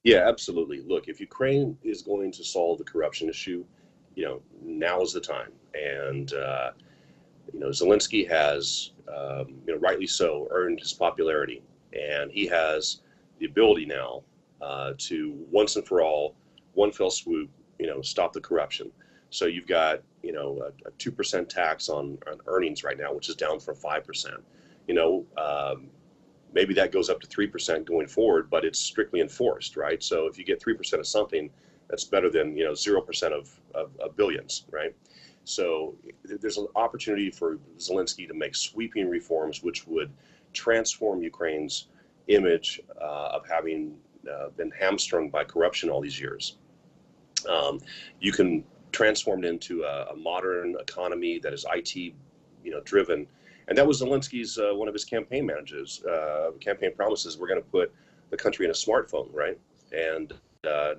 Yeah, absolutely. Look, if Ukraine is going to solve the corruption issue, now is the time. And Zelensky has, rightly so, earned his popularity, and he has the ability now to once and for all, one fell swoop, stop the corruption. So you've got, a 2% tax on earnings right now, which is down from 5%. You know, um, Maybe that goes up to 3% going forward, but it's strictly enforced, right? So if you get 3% of something, that's better than 0% of billions, right? So there's an opportunity for Zelensky to make sweeping reforms which would transform Ukraine's image of having been hamstrung by corruption all these years. You can transform it into a modern economy that is IT, driven, and that was Zelensky's one of his campaign managers, campaign promises. We're going to put the country in a smartphone, right? And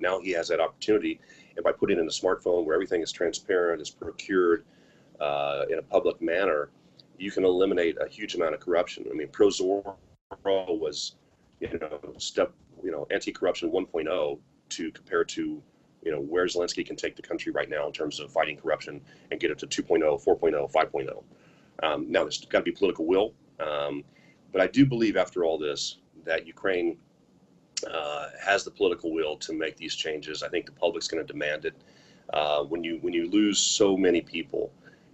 now he has that opportunity, and by putting in a smartphone where everything is transparent, is procured in a public manner, you can eliminate a huge amount of corruption. I mean, Prozor was, anti-corruption 1.0 to compare to, where Zelensky can take the country right now in terms of fighting corruption and get it to 2.0, 4.0, 5.0. Now, there's got to be political will, but I do believe after all this that Ukraine has the political will to make these changes. I think the public's going to demand it. When you lose so many people,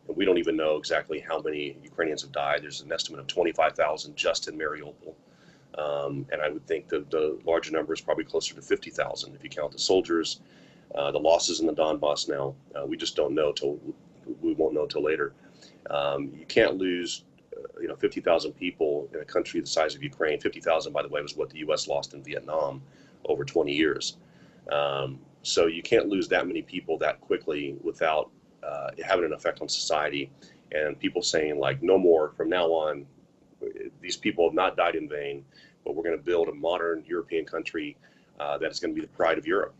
and we don't even know exactly how many Ukrainians have died. There's an estimate of 25,000 just in Mariupol. And I would think that the larger number is probably closer to 50,000 if you count the soldiers, the losses in the Donbass now. We just don't know we won't know till later. You can't lose, 50,000 people in a country the size of Ukraine. 50,000, by the way, was what the U.S. lost in Vietnam over 20 years. So you can't lose that many people that quickly without having an effect on society, and people saying like, no more from now on. These people have not died in vain, but we're going to build a modern European country that is going to be the pride of Europe.